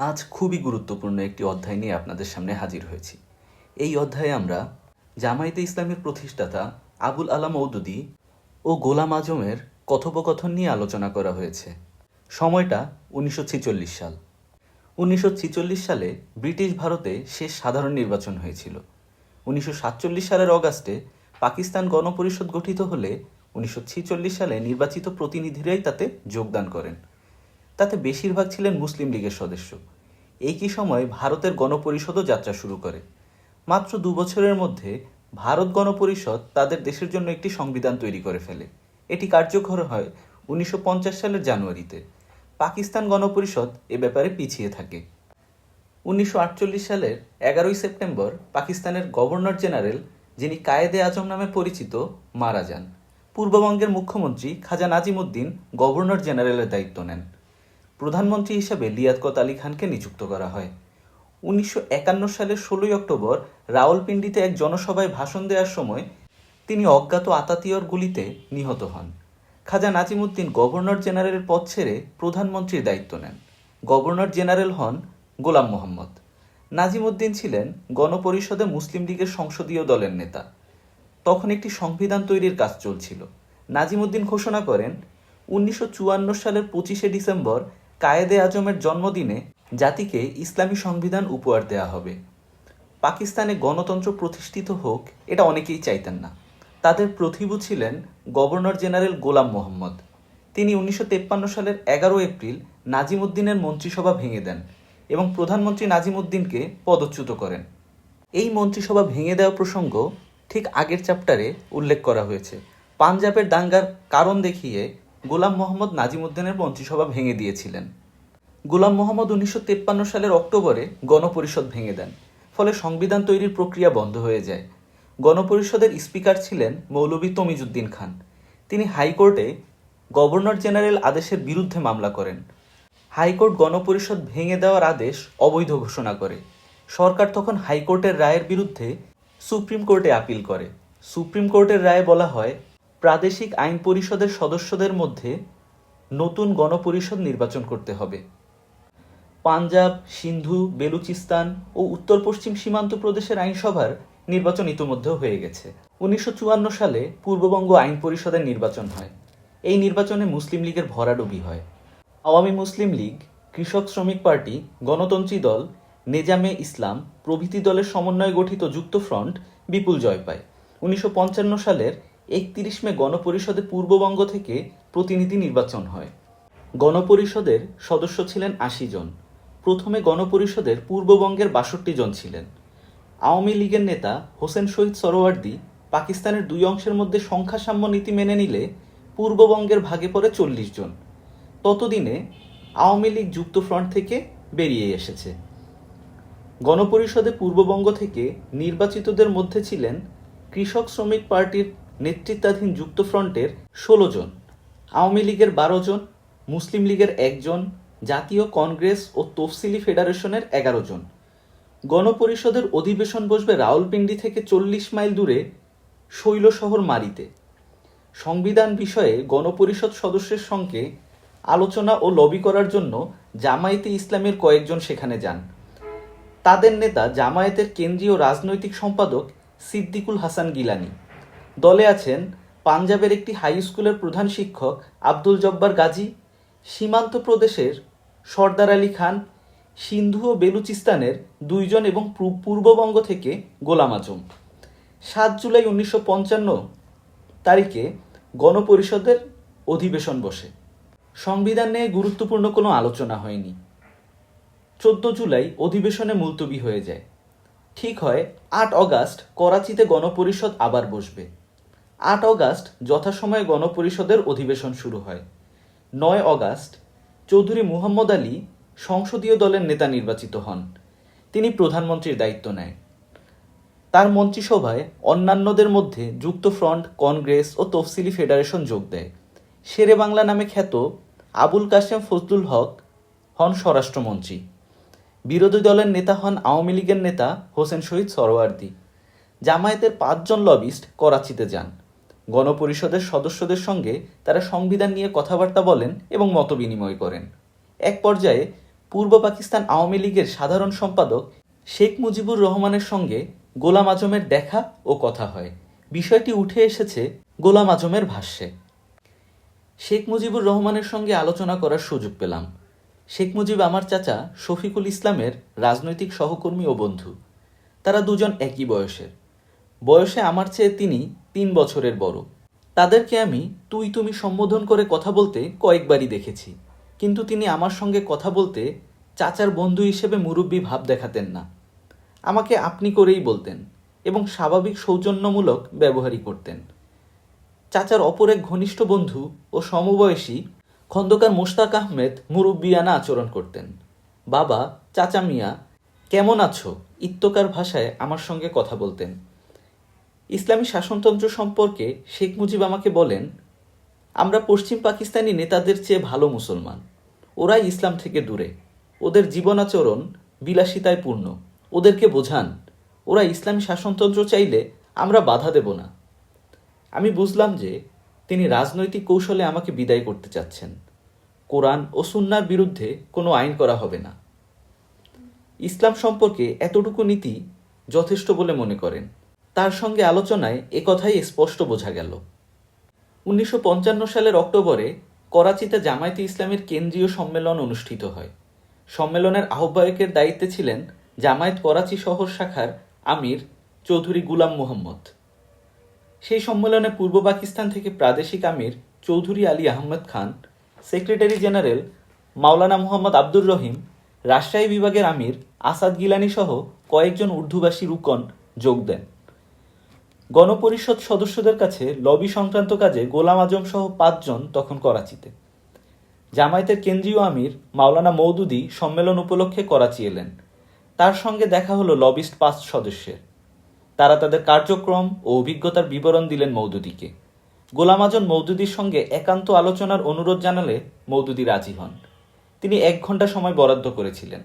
আজ খুবই গুরুত্বপূর্ণ একটি অধ্যায় নিয়ে আপনাদের সামনে হাজির হয়েছি। এই অধ্যায়ে আমরা জামায়াতে ইসলামের প্রতিষ্ঠাতা আবুল আলা মওদুদী ও গোলাম আজমের কথোপকথন নিয়ে আলোচনা করা হয়েছে। সময়টা 1946 সাল। 1946 সালে ব্রিটিশ ভারতে শেষ সাধারণ নির্বাচন হয়েছিল। 1947 সালের অগাস্টে পাকিস্তান গণপরিষদ গঠিত হলে 1946 সালে নির্বাচিত প্রতিনিধিরাই তাতে যোগদান করেন। তাতে বেশিরভাগ ছিলেন মুসলিম লীগের সদস্য। একই সময় ভারতের গণপরিষদও যাত্রা শুরু করে। মাত্র 2 বছরের মধ্যে ভারত গণপরিষদ তাদের দেশের জন্য একটি সংবিধান তৈরি করে ফেলে। এটি কার্যকর হয় 1950 সালের জানুয়ারিতে। পাকিস্তান গণপরিষদ এ ব্যাপারে পিছিয়ে থাকে। 1948 সালের 11 সেপ্টেম্বর পাকিস্তানের গভর্নর জেনারেল, যিনি কায়েদে আজম নামে পরিচিত, মারা যান। পূর্ববঙ্গের মুখ্যমন্ত্রী খাজা নাজিমুদ্দিন গভর্নর জেনারেলের দায়িত্ব নেন। প্রধানমন্ত্রী হিসাবে লিয়াকত আলী খানকে নিযুক্ত করা হয়। 1951 সালের 16 অক্টোবর রাওয়ালপিন্ডিতে এক জনসভায় ভাষণ দেওয়ার সময় তিনি অজ্ঞাত আতাতিয়র গুলিতে নিহত হন। খাজা নাজিমুদ্দিন গভর্নর জেনারেলের পদ ছেড়ে প্রধানমন্ত্রীর দায়িত্ব নেন। গভর্নর জেনারেল হন গোলাম মোহাম্মদ। নাজিমুদ্দিন ছিলেন গণপরিষদে মুসলিম লীগের সংসদীয় দলের নেতা। তখন একটি সংবিধান তৈরির কাজ চলছিল। নাজিমুদ্দিন ঘোষণা করেন 1954 সালের 25শে ডিসেম্বর কায়েদে আজমের জন্মদিনে জাতিকে ইসলামী সংবিধান উপহার দেয়া হবে। পাকিস্তানে গণতন্ত্র প্রতিষ্ঠিত হোক, এটা অনেকেই চাইতেন না। তাদের প্রতিভু ছিলেন গভর্নর জেনারেল গোলাম মোহাম্মদ। তিনি 1953 সালের 11 এপ্রিল নাজিমুদ্দিনের মন্ত্রিসভা ভেঙে দেন এবং প্রধানমন্ত্রী নাজিমুদ্দিনকে পদচ্যুত করেন। এই মন্ত্রিসভা ভেঙে দেওয়া প্রসঙ্গ ঠিক আগের চ্যাপ্টারে উল্লেখ করা হয়েছে। পাঞ্জাবের দাঙ্গার কারণ দেখিয়ে গোলাম মোহাম্মদ নাজিমুদ্দিনের মন্ত্রিসভা ভেঙে দিয়েছিলেন। গোলাম মোহাম্মদ 1953 সালের অক্টোবরে গণপরিষদ ভেঙে দেন, ফলে সংবিধান তৈরির প্রক্রিয়া বন্ধ হয়ে যায়। গণপরিষদের স্পিকার ছিলেন মৌলভী তমিজউদ্দিন খান। তিনি হাইকোর্টে গভর্নর জেনারেল আদেশের বিরুদ্ধে মামলা করেন। হাইকোর্ট গণপরিষদ ভেঙে দেওয়ার আদেশ অবৈধ ঘোষণা করে। সরকার তখন হাইকোর্টের রায়ের বিরুদ্ধে সুপ্রিম কোর্টে আপিল করে। সুপ্রিম কোর্টের রায়ে বলা হয়, প্রাদেশিক আইন পরিষদের সদস্যদের মধ্যে নতুন গণপরিষদ নির্বাচন করতে হবে। পাঞ্জাব, সিন্ধু, বেলুচিস্তান ও উত্তর পশ্চিম সীমান্ত প্রদেশের আইনসভার নির্বাচন ইতোমধ্যেও হয়ে গেছে। 1954 সালে পূর্ববঙ্গ আইন পরিষদের নির্বাচন হয়। এই নির্বাচনে মুসলিম লীগের ভরাডুবি হয়। আওয়ামী মুসলিম লীগ, কৃষক শ্রমিক পার্টি, গণতন্ত্রী দল, নেজামে ইসলাম প্রভৃতি দলের সমন্বয়ে গঠিত যুক্ত ফ্রন্ট বিপুল জয় পায়। 1955 সালের 31 মে গণপরিষদে পূর্ববঙ্গ থেকে প্রতিনিধি নির্বাচন হয়। গণপরিষদের সদস্য ছিলেন 80 জন। প্রথমে গণপরিষদের পূর্ববঙ্গের 62 জন ছিলেন। আওয়ামী লীগের নেতা হোসেন শহীদ সরোয়ার্দী পাকিস্তানের 2 অংশের মধ্যে সংখ্যাসাম্য নীতি মেনে নিলে পূর্ববঙ্গের ভাগে পড়ে 40 জন। ততদিনে আওয়ামী লীগ যুক্ত ফ্রন্ট থেকে বেরিয়ে এসেছে। গণপরিষদে পূর্ববঙ্গ থেকে নির্বাচিতদের মধ্যে ছিলেন কৃষক শ্রমিক পার্টির নেতৃত্বাধীন যুক্ত ফ্রন্টের 16 জন, আওয়ামী লীগের 12 জন, মুসলিম লীগের 1 জন, জাতীয় কংগ্রেস ও তফসিলি ফেডারেশনের 11 জন। গণপরিষদের অধিবেশন বসবে রাওয়ালপিন্ডি থেকে 40 মাইল দূরে শৈল শহর মারিতে। সংবিধান বিষয়ে গণপরিষদ সদস্যের সঙ্গে আলোচনা ও লবি করার জন্য জামায়াতে ইসলামের কয়েকজন সেখানে যান। তাদের নেতা জামায়াতের কেন্দ্রীয় রাজনৈতিক সম্পাদক সিদ্দিকুল হাসান গিলানি। দলে আছেন পাঞ্জাবের একটি হাই স্কুলের প্রধান শিক্ষক আব্দুল জব্বার গাজী, সীমান্ত প্রদেশের সর্দার আলী খান, সিন্ধু ও বেলুচিস্তানের 2 জন এবং পূর্ববঙ্গ থেকে গোলাম আজম। 7 জুলাই 1955 তারিখে গণপরিষদের অধিবেশন বসে। সংবিধান নিয়ে গুরুত্বপূর্ণ কোনো আলোচনা হয়নি। 14 জুলাই অধিবেশনে মুলতবি হয়ে যায়। ঠিক হয় 8 অগাস্ট করাচিতে গণপরিষদ আবার বসবে। 8 অগাস্ট যথাসময়ে গণপরিষদের অধিবেশন শুরু হয়। 9 অগাস্ট চৌধুরী মুহাম্মদ আলী সংসদীয় দলের নেতা নির্বাচিত হন। তিনি প্রধানমন্ত্রীর দায়িত্ব নেয়। তার মন্ত্রিসভায় অন্যান্যদের মধ্যে যুক্ত ফ্রন্ট, কংগ্রেস ও তফসিলি ফেডারেশন যোগ দেয়। শেরে বাংলা নামে খ্যাত আবুল কাশেম ফজলুল হক হন স্বরাষ্ট্রমন্ত্রী। বিরোধী দলের নেতা হন আওয়ামী লীগের নেতা হোসেন শহীদ সরোয়ার্দী। জামায়াতের 5 জন লবিস্ট করাচিতে যান। গণপরিষদের সদস্যদের সঙ্গে তারা সংবিধান নিয়ে কথাবার্তা বলেন এবং মতবিনিময় করেন। এক পর্যায়ে পূর্ব পাকিস্তান আওয়ামী লীগের সাধারণ সম্পাদক শেখ মুজিবুর রহমানের সঙ্গে গোলাম আজমের দেখা ও কথা হয়। বিষয়টি উঠে এসেছে গোলাম আজমের ভাষ্যে। শেখ মুজিবুর রহমানের সঙ্গে আলোচনা করার সুযোগ পেলাম। শেখ মুজিব আমার চাচা শফিকুল ইসলামের রাজনৈতিক সহকর্মী ও বন্ধু। তারা দুজন একই বয়সের। বয়সে আমার চেয়ে তিনি 3 বছরের বড়। তাদেরকে আমি তুই তুমি সম্বোধন করে কথা বলতে কয়েকবারই দেখেছি, কিন্তু তিনি আমার সঙ্গে কথা বলতে চাচার বন্ধু হিসেবে মুরব্বি ভাব দেখাতেন না। আমাকে আপনি করেই বলতেন এবং স্বাভাবিক সৌজন্যমূলক ব্যবহারই করতেন। চাচার অপর এক ঘনিষ্ঠ বন্ধু ও সমবয়সী খন্দকার মোশতাক আহমেদ মুরব্বিয়ানা আচরণ করতেন। বাবা, চাচা মিয়া, কেমন আছো ইত্যকার ভাষায় আমার সঙ্গে কথা বলতেন। ইসলামী শাসনতন্ত্র সম্পর্কে শেখ মুজিব আমাকে বলেন, আমরা পশ্চিম পাকিস্তানি নেতাদের চেয়ে ভালো মুসলমান। ওরাই ইসলাম থেকে দূরে, ওদের জীবনাচরণ বিলাসিতায় পূর্ণ। ওদেরকে বোঝান, ওরা ইসলামী শাসনতন্ত্র চাইলে আমরা বাধা দেব না। আমি বুঝলাম যে তিনি রাজনৈতিক কৌশলে আমাকে বিদায় করতে চাচ্ছেন। কোরআন ও সুন্নাহর বিরুদ্ধে কোনো আইন করা হবে না। ইসলাম সম্পর্কে এতটুকু নীতি যথেষ্ট বলে মনে করেন। তার সঙ্গে আলোচনায় একথাই স্পষ্ট বোঝা গেল। 1955 সালের অক্টোবরে করাচিতে জামায়াতে ইসলামের কেন্দ্রীয় সম্মেলন অনুষ্ঠিত হয়। সম্মেলনের আহ্বায়কের দায়িত্বে ছিলেন জামায়াত করাচি শহর শাখার আমির চৌধুরী গুলাম মুহাম্মদ। সেই সম্মেলনে পূর্ব পাকিস্তান থেকে প্রাদেশিক আমির চৌধুরী আলী আহমদ খান, সেক্রেটারি জেনারেল মাওলানা মুহাম্মদ আব্দুর রহিম, রাজশাহী বিভাগের আমির আসাদ গিলানি সহ কয়েকজন উর্দুভাষী রুকন যোগ দেন। গণপরিষদ সদস্যদের কাছে লবি সংক্রান্ত কাজে গোলাম আজম সহ 5 জন তখন করাচিতে। জামায়াতের কেন্দ্রীয় আমির মাওলানা মওদুদি সম্মেলন উপলক্ষে করাচি এলেন। তার সঙ্গে দেখা হলো লবিস্ট 5 সদস্যের। তারা তাদের কার্যক্রম ও অভিজ্ঞতার বিবরণ দিলেন মওদুদিকে। গোলাম আজম মওদুদির সঙ্গে একান্ত আলোচনার অনুরোধ জানালে মওদুদি রাজি হন। তিনি 1 ঘন্টা সময় বরাদ্দ করেছিলেন,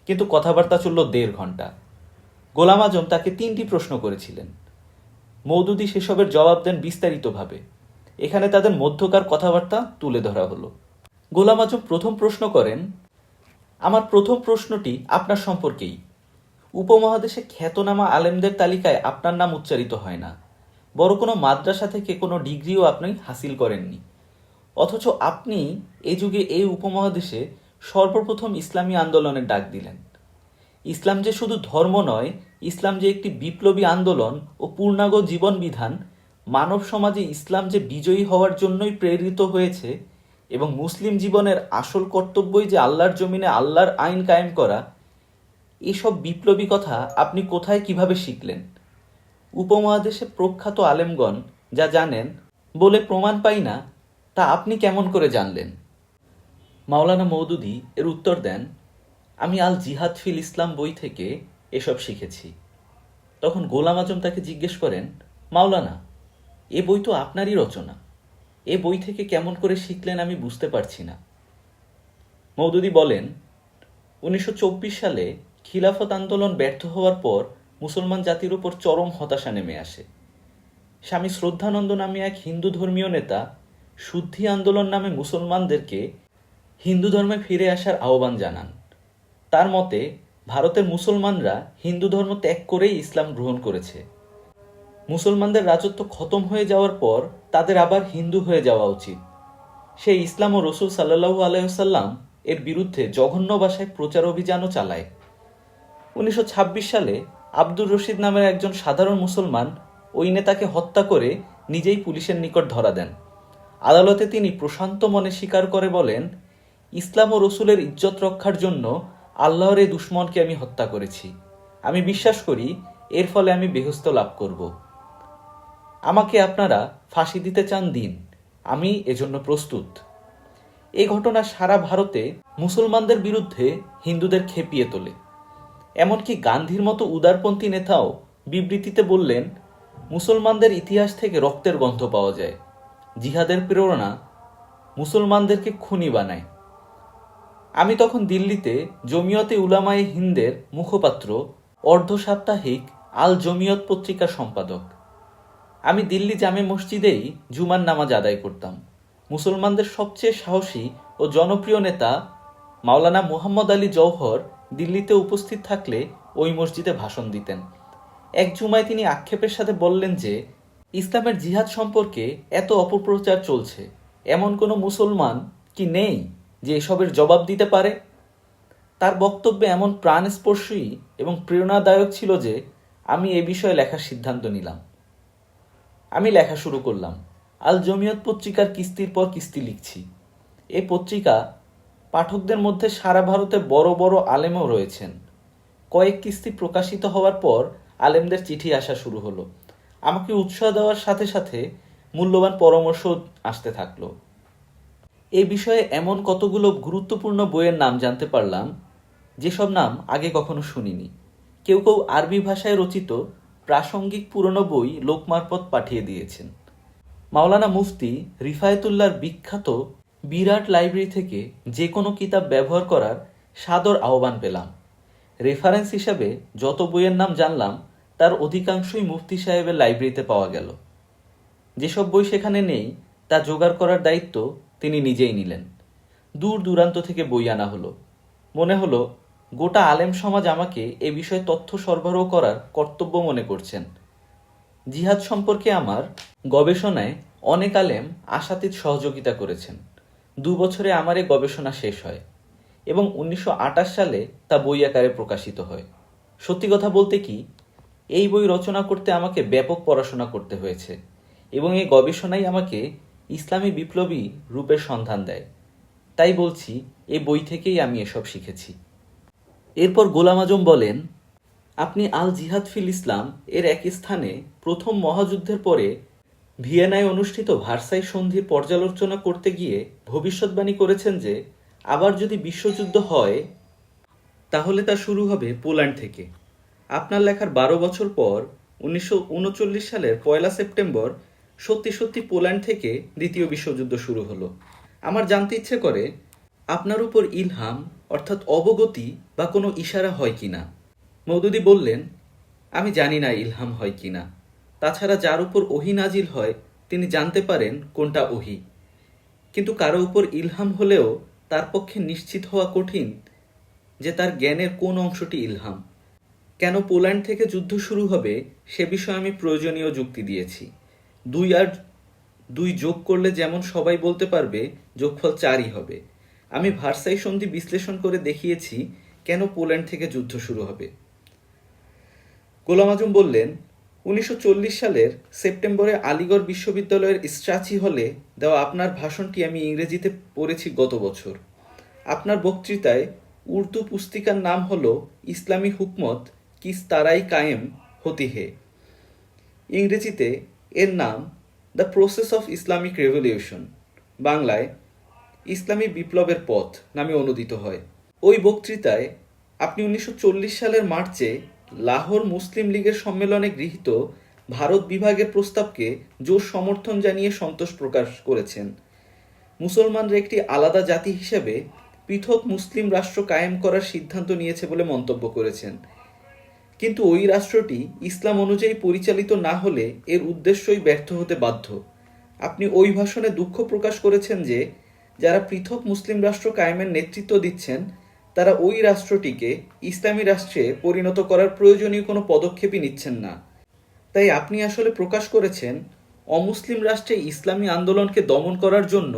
কিন্তু কথাবার্তা চলল 1.5 ঘন্টা। গোলাম আজম তাকে 3টি প্রশ্ন করেছিলেন। মওদুদি সেসবের জবাব দেন বিস্তারিতভাবে। এখানে তাদের মধ্যকার কথাবার্তা তুলে ধরা হলো। গোলাম আজম প্রথম প্রশ্ন করেন, আমার প্রথম প্রশ্নটি আপনার সম্পর্কেই। উপমহাদেশে খ্যাতনামা আলেমদের তালিকায় আপনার নাম উচ্চারিত হয় না। বড় কোনো মাদ্রাসা থেকে কোনো ডিগ্রিও আপনি হাসিল করেননি, অথচ আপনি এ যুগে এই উপমহাদেশে সর্বপ্রথম ইসলামী আন্দোলনের ডাক দিলেন। ইসলাম যে শুধু ধর্ম নয়, ইসলাম যে একটি বিপ্লবী আন্দোলন ও পূর্ণাঙ্গ জীবন বিধান, মানব সমাজে ইসলাম যে বিজয়ী হওয়ার জন্যই প্রেরিত হয়েছে এবং মুসলিম জীবনের আসল কর্তব্যই যে আল্লাহর জমিনে আল্লাহর আইন কায়েম করা, এসব বিপ্লবী কথা আপনি কোথায় কিভাবে শিখলেন? উপমহাদেশে প্রখ্যাত আলেমগণ যা জানেন বলে প্রমাণ পাই না, তা আপনি কেমন করে জানলেন? মাওলানা মওদুদি এর উত্তর দেন, আমি আল জিহাদ ফিল ইসলাম বই থেকে এসব শিখেছি। তখন গোলাম আজম তাকে জিজ্ঞেস করেন, মাওলানা, এ বই তো আপনারই রচনা, এ বই থেকে কেমন করে শিখলেন আমি বুঝতে পারছি না। মওদুদি বলেন, 1924 সালে খিলাফত আন্দোলন ব্যর্থ হওয়ার পর মুসলমান জাতির উপর চরম হতাশা নেমে আসে। স্বামী শ্রদ্ধানন্দ নামে এক হিন্দু ধর্মীয় নেতা শুদ্ধি আন্দোলন নামে মুসলমানদেরকে হিন্দু ধর্মে ফিরে আসার আহ্বান জানান। তার মতে ভারতের মুসলমানরা হিন্দু ধর্ম ত্যাগ করেই ইসলাম গ্রহণ করেছে। মুসলমানদের রাজত্ব খতম হয়ে যাওয়ার পর তাদের আবার হিন্দু হয়ে যাওয়া উচিত। সে ইসলাম ও রসুল সাল্লাল্লাহু আলাইহি ওয়াসাল্লাম এর বিরুদ্ধে জঘন্য ভাষায় প্রচার অভিযানও চালায়। 1926 সালে আব্দুর রশিদ নামের একজন সাধারণ মুসলমান ওই নেতাকে হত্যা করে নিজেই পুলিশের নিকট ধরা দেন। আদালতে তিনি প্রশান্ত মনে স্বীকার করে বলেন, ইসলাম ও রসুলের ইজ্জত রক্ষার জন্য আল্লাহর এই দুশমনকে আমি হত্যা করেছি। আমি বিশ্বাস করি এর ফলে আমি বেহেশত লাভ করব। আমাকে আপনারা ফাঁসি দিতে চান দিন, আমি এজন্য প্রস্তুত। এই ঘটনা সারা ভারতে মুসলমানদের বিরুদ্ধে হিন্দুদের খেপিয়ে তোলে। এমনকি গান্ধীর মতো উদারপন্থী নেতাও বিবৃতিতে বললেন, মুসলমানদের ইতিহাস থেকে রক্তের গন্ধ পাওয়া যায়। জিহাদের প্রেরণা মুসলমানদেরকে খুনি বানায়। আমি তখন দিল্লিতে জমিয়তে উলামায়ে হিন্দের মুখপাত্র, অর্ধ সাপ্তাহিক আল জমিয়ত পত্রিকার সম্পাদক। আমি দিল্লি জামে মসজিদেই জুমার নামাজ আদায় করতাম। মুসলমানদের সবচেয়ে সাহসী ও জনপ্রিয় নেতা মাওলানা মুহাম্মদ আলী জওহর দিল্লিতে উপস্থিত থাকলে ওই মসজিদে ভাষণ দিতেন। এক জুমায় তিনি আক্ষেপের সাথে বললেন যে ইসলামের জিহাদ সম্পর্কে এত অপপ্রচার চলছে, এমন কোনো মুসলমান কি নেই যে এসবের জবাব দিতে পারে? তার বক্তব্যে এমন প্রাণস্পর্শী এবং প্রেরণাদায়ক ছিল যে আমি এ বিষয়ে লেখার সিদ্ধান্ত নিলাম। আমি লেখা শুরু করলাম। আল জমিয়ত পত্রিকার কিস্তির পর কিস্তি লিখছি। এই পত্রিকা পাঠকদের মধ্যে সারা ভারতে বড় বড় আলেমও রয়েছেন। কয়েক কিস্তি প্রকাশিত হওয়ার পর আলেমদের চিঠি আসা শুরু হলো। আমাকে উৎসাহ দেওয়ার সাথে সাথে মূল্যবান পরামর্শ আসতে থাকলো। এই বিষয়ে এমন কতগুলো গুরুত্বপূর্ণ বইয়ের নাম জানতে পারলাম যেসব নাম আগে কখনো শুনিনি। কেউ কেউ আরবি ভাষায় রচিত প্রাসঙ্গিক পুরনো বই লোক মারফত পাঠিয়ে দিয়েছেন। মাওলানা মুফতি রিফায়েতুল্লাহর বিখ্যাত বিরাট লাইব্রেরি থেকে যে কোনো কিতাব ব্যবহার করার সাদর আহ্বান পেলাম। রেফারেন্স হিসাবে যত বইয়ের নাম জানলাম তার অধিকাংশই মুফতি সাহেবের লাইব্রেরিতে পাওয়া গেল। যেসব বই সেখানে নেই তা জোগাড় করার দায়িত্ব তিনি নিজেই নিলেন। দূর দূরান্ত থেকে বই আনা হলো। মনে হলো গোটা আলেম সমাজ আমাকে এ বিষয়ে তথ্য সরবরাহ করার কর্তব্য মনে করছেন। জিহাদ সম্পর্কে আমার গবেষণায় অনেক আলেম আশাতীত সহযোগিতা করেছেন। 2 বছরে আমার এই গবেষণা শেষ হয় এবং 1928 সালে তা বই আকারে প্রকাশিত হয়। সত্যি কথা বলতে কি, এই বই রচনা করতে আমাকে ব্যাপক পড়াশোনা করতে হয়েছে এবং এই গবেষণাই আমাকে ইসলামী বিপ্লবী রূপের সন্ধান দেয়। তাই বলছি, এই বই থেকেই আমি এসব শিখেছি। এরপর গোলাম আজম বলেন, আপনি আল জিহাদ ফিল ইসলাম এর এক স্থানে প্রথম মহাযুদ্ধের পরে ভিয়েনায় অনুষ্ঠিত ভার্সাই সন্ধির পর্যালোচনা করতে গিয়ে ভবিষ্যৎবাণী করেছেন যে আবার যদি বিশ্বযুদ্ধ হয় তাহলে তা শুরু হবে পোল্যান্ড থেকে। আপনার লেখার 12 বছর পর 1939 সালের 1 সেপ্টেম্বর সত্যি সত্যি পোল্যান্ড থেকে দ্বিতীয় বিশ্বযুদ্ধ শুরু হলো। আমার জানতে ইচ্ছে করে আপনার উপর ইলহাম অর্থাৎ অবগতি বা কোনো ইশারা হয় কিনা। মওদুদী বললেন, আমি জানি না ইলহাম হয় কিনা। তাছাড়া যার উপর ওহী নাজিল হয় তিনি জানতে পারেন কোনটা ওহী। কিন্তু কারো উপর ইলহাম হলেও তার পক্ষে নিশ্চিত হওয়া কঠিন যে তার জ্ঞানের কোন অংশটি ইলহাম। কেন পোল্যান্ড থেকে যুদ্ধ শুরু হবে সে বিষয়ে আমি প্রয়োজনীয় যুক্তি দিয়েছি। 2 আর 2 যোগ করলে যেমন সবাই বলতে পারবে যোগফল 4ই হবে। আমি ভার্সাই সন্ধি বিশ্লেষণ করে দেখিয়েছি কেন পোল্যান্ড থেকে যুদ্ধ শুরু হবে। গোলাম আজম বললেন, 1940 সালের সেপ্টেম্বরে আলিগড় বিশ্ববিদ্যালয়ের স্ট্রাচি হলে দেওয়া আপনার ভাষণটি আমি ইংরেজিতে পড়েছি গত বছর। আপনার বক্তৃতায় উর্দু পুস্তিকার নাম হলো ইসলামী হুকমত কিস তারাই কায়েম হতি হে। ইংরেজিতে এর নাম the process of Islamic revolution, বাংলায় ইসলামী বিপ্লবের পথ নামে অনুদিত হয়। ওই বক্তৃতায় আপনি 1940 সালের মার্চে লাহোর মুসলিম লীগের সম্মেলনে গৃহীত ভারত বিভাগের প্রস্তাবকে জোর সমর্থন জানিয়ে সন্তোষ প্রকাশ করেছেন। মুসলমানরা একটি আলাদা জাতি হিসেবে পৃথক মুসলিম রাষ্ট্র কায়েম করার সিদ্ধান্ত নিয়েছে বলে মন্তব্য করেছেন। কিন্তু ওই রাষ্ট্রটি ইসলাম অনুযায়ী পরিচালিত না হলে এর উদ্দেশ্যই ব্যর্থ হতে বাধ্য। আপনি ওই ভাষণে দুঃখ প্রকাশ করেছেন যে যারা পৃথক মুসলিম রাষ্ট্র কায়েমের নেতৃত্ব দিচ্ছেন তারা ওই রাষ্ট্রটিকে ইসলামী রাষ্ট্রে পরিণত করার প্রয়োজনীয় কোনো পদক্ষেপই নিচ্ছেন না। তাই আপনি আসলে প্রকাশ করেছেন অমুসলিম রাষ্ট্রে ইসলামী আন্দোলনকে দমন করার জন্য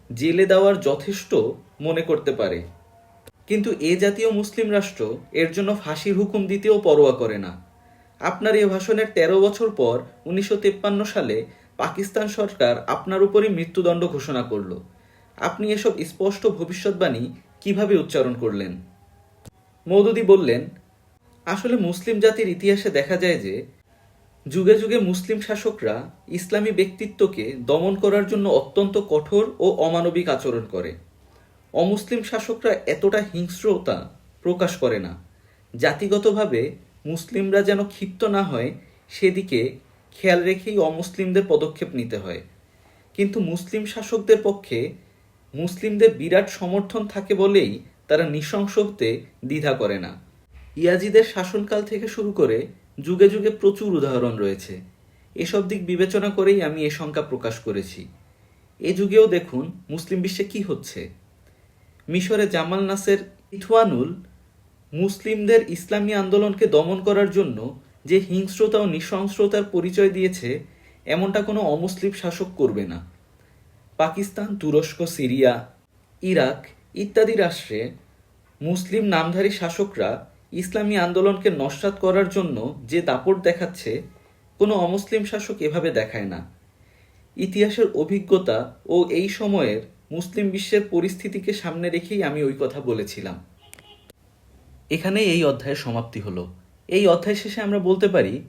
জেলে দেওয়ার যথেষ্ট মনে করতে পারে, কিন্তু এ জাতীয় মুসলিম রাষ্ট্র এর জন্য ফাঁসির হুকুম দিতেও পরোয়া করে না। আপনার এ ভাষণের 13 বছর পর 1953 সালে পাকিস্তান সরকার আপনার উপরই মৃত্যুদণ্ড ঘোষণা করল। আপনি এসব স্পষ্ট ভবিষ্যৎবাণী কিভাবে উচ্চারণ করলেন? মওদুদী বললেন, আসলে মুসলিম জাতির ইতিহাসে দেখা যায় যে যুগে যুগে মুসলিম শাসকরা ইসলামী ব্যক্তিত্বকে দমন করার জন্য অত্যন্ত কঠোর ও অমানবিক আচরণ করে। অমুসলিম শাসকরা এতটা হিংস্রতা প্রকাশ করে না। জাতিগতভাবে মুসলিমরা যেন ক্ষিপ্ত না হয় সেদিকে খেয়াল রেখেই অমুসলিমদের পদক্ষেপ নিতে হয়। কিন্তু মুসলিম শাসকদের পক্ষে মুসলিমদের বিরাট সমর্থন থাকে বলেই তারা নৃশংস হতে দ্বিধা করে না। ইয়াজিদের শাসনকাল থেকে শুরু করে যুগে যুগে প্রচুর উদাহরণ রয়েছে। এসব দিক বিবেচনা করেই আমি এ শঙ্কা প্রকাশ করেছি। এ যুগেও দেখুন মুসলিম বিশ্বে কি হচ্ছে। মিশরে জামাল নাসের ইথওয়ানুল মুসলিমদের ইসলামী আন্দোলনকে দমন করার জন্য যে হিংস্রতা ও নৃশংসতার পরিচয় দিয়েছে, এমনটা কোনো অমুসলিম শাসক করবে না। পাকিস্তান, তুরস্ক, সিরিয়া, ইরাক ইত্যাদি রাষ্ট্রে মুসলিম নামধারী শাসকরা ইসলামী আন্দোলনকে নস্যাৎ করার জন্য যে দাপট দেখাচ্ছে, কোনো অমুসলিম শাসক এভাবে দেখায় না। ইতিহাসের অভিজ্ঞতা ও এই সময়ের মুসলিম বিশ্বের পরিস্থিতিকে সামনে রেখেই আমি ওই কথা বলেছিলাম। এখানে এই অধ্যায়ের সমাপ্তি হলো। এই অধ্যায় শেষে আমরা বলতে পারি,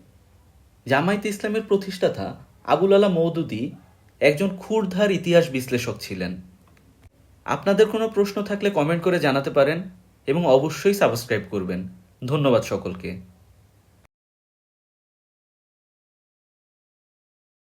জামায়াতে ইসলামের প্রতিষ্ঠাতা আবুল আলা মওদুদী একজন ক্ষুরধার ইতিহাস বিশ্লেষক ছিলেন। আপনাদের কোনো প্রশ্ন থাকলে কমেন্ট করে জানাতে পারেন এবং অবশ্যই সাবস্ক্রাইব করবেন। ধন্যবাদ সকলকে।